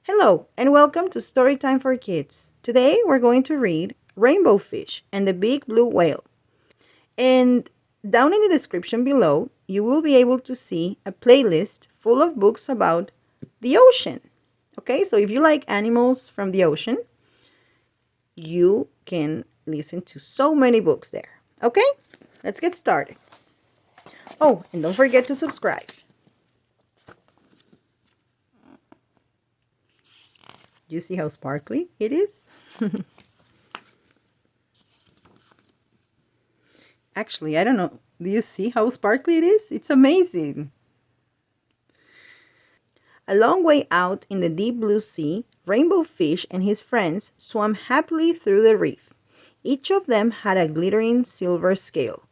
Hello, and welcome to Storytime for Kids. Today we're going to read Rainbow Fish and the Big Blue Whale. And down in the description below, you will be able to see a playlist full of books about the ocean. Okay, so if you like animals from the ocean, you can listen to so many books there. Okay, let's get started. Oh, and don't forget to subscribe. You see how sparkly it is? Actually, I don't know. Do you see how sparkly it is? It's amazing. A long way out in the deep blue sea, Rainbow Fish and his friends swam happily through the reef. Each of them had a glittering silver scale,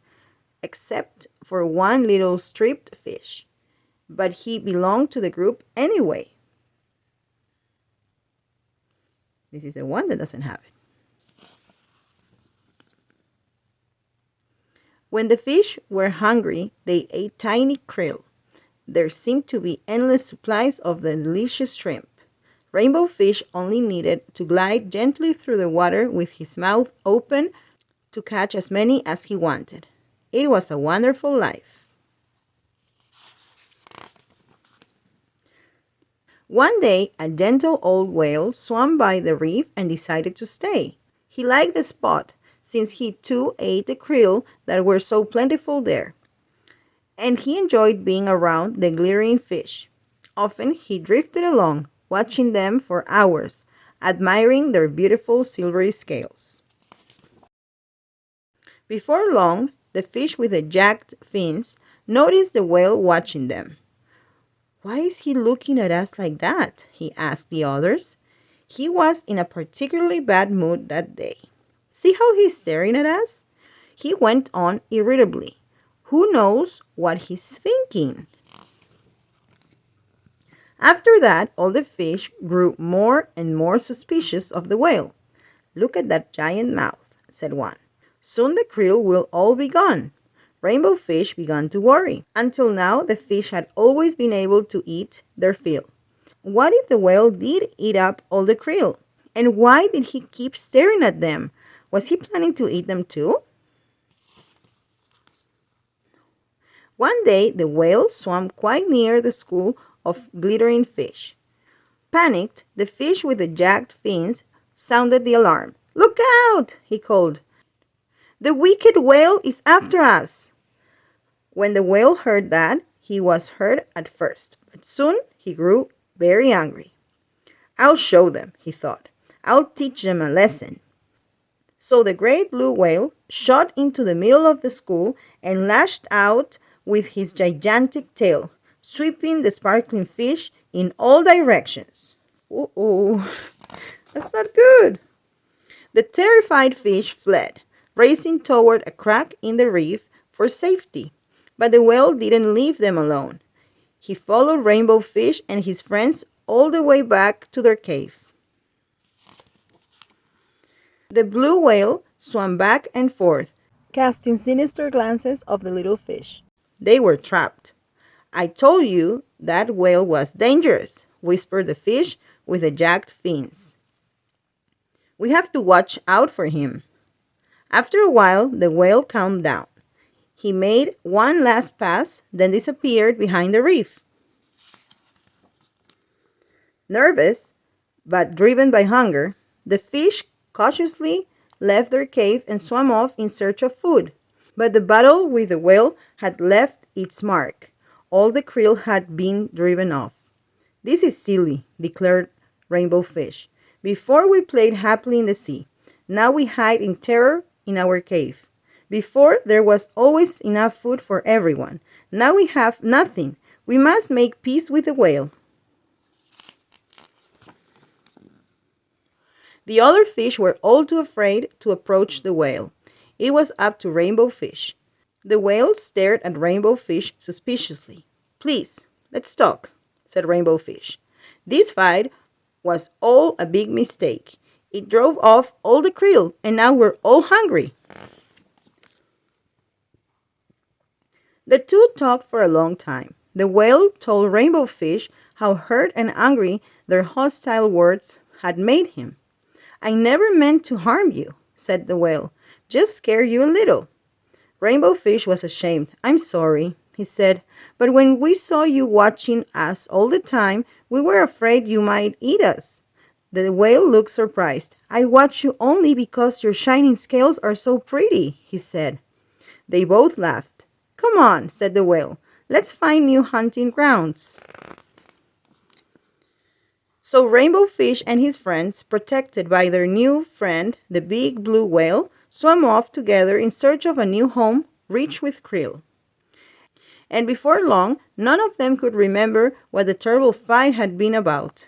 except for one little striped fish. But he belonged to the group anyway. This is the one that doesn't have it. When the fish were hungry, they ate tiny krill. There seemed to be endless supplies of the delicious shrimp. Rainbow Fish only needed to glide gently through the water with his mouth open to catch as many as he wanted. It was a wonderful life. One day, a gentle old whale swam by the reef and decided to stay. He liked the spot, since he too ate the krill that were so plentiful there, and he enjoyed being around the glittering fish. Often he drifted along, watching them for hours, admiring their beautiful silvery scales. Before long, the fish with the jagged fins noticed the whale watching them. "Why is he looking at us like that?" he asked the others. He was in a particularly bad mood that day. "See how he's staring at us?" He went on irritably. "Who knows what he's thinking?" After that, all the fish grew more and more suspicious of the whale. "Look at that giant mouth," said one. "Soon the krill will all be gone." Rainbow Fish began to worry. Until now, the fish had always been able to eat their fill. What if the whale did eat up all the krill? And why did he keep staring at them? Was he planning to eat them too? One day, the whale swam quite near the school of glittering fish. Panicked, the fish with the jagged fins sounded the alarm. "Look out!" he called. "The wicked whale is after us!" When the whale heard that, he was hurt at first, but soon he grew very angry. "I'll show them," he thought. "I'll teach them a lesson." So the great blue whale shot into the middle of the school and lashed out with his gigantic tail, sweeping the sparkling fish in all directions. Uh-oh, that's not good. The terrified fish fled, racing toward a crack in the reef for safety. But the whale didn't leave them alone. He followed Rainbow Fish and his friends all the way back to their cave. The blue whale swam back and forth, casting sinister glances of the little fish. They were trapped. "I told you that whale was dangerous," whispered the fish with the jagged fins. "We have to watch out for him." After a while, the whale calmed down. He made one last pass, then disappeared behind the reef. Nervous, but driven by hunger, the fish cautiously left their cave and swam off in search of food. But the battle with the whale had left its mark. All the krill had been driven off. "This is silly," declared Rainbow Fish. "Before we played happily in the sea. Now we hide in terror in our cave. Before there was always enough food for everyone. Now we have nothing. We must make peace with the whale." The other fish were all too afraid to approach the whale. It was up to Rainbow Fish. The whale stared at Rainbow Fish suspiciously. "Please, let's talk," said Rainbow Fish. "This fight was all a big mistake. It drove off all the krill, and now we're all hungry." The two talked for a long time. The whale told Rainbow Fish how hurt and angry Their hostile words had made him. "I never meant to harm you," said the whale. "Just scare you a little." Rainbow Fish was ashamed. "I'm sorry," he said, "but when we saw you watching us all the time, we were afraid you might eat us." The whale looked surprised. "I watch you only because your shining scales are so pretty," he said. They both laughed. "Come on," said the whale. "Let's find new hunting grounds." So Rainbow Fish and his friends, protected by their new friend, the big blue whale, swam off together in search of a new home rich with krill. And before long, none of them could remember what the terrible fight had been about.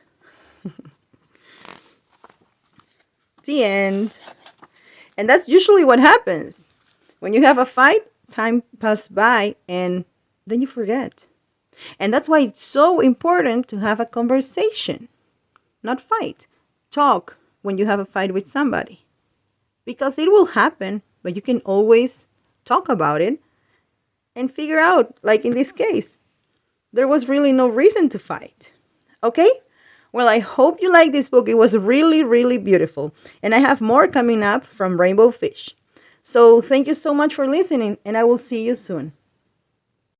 The end. And that's usually what happens. When you have a fight, time passes by and then you forget. And that's why it's so important to have a conversation, not fight. Talk when you have a fight with somebody. Because it will happen, but you can always talk about it and figure out, like in this case, there was really no reason to fight. Okay? Well, I hope you like this book. It was really, really beautiful. And I have more coming up from Rainbow Fish. So thank you so much for listening, and I will see you soon.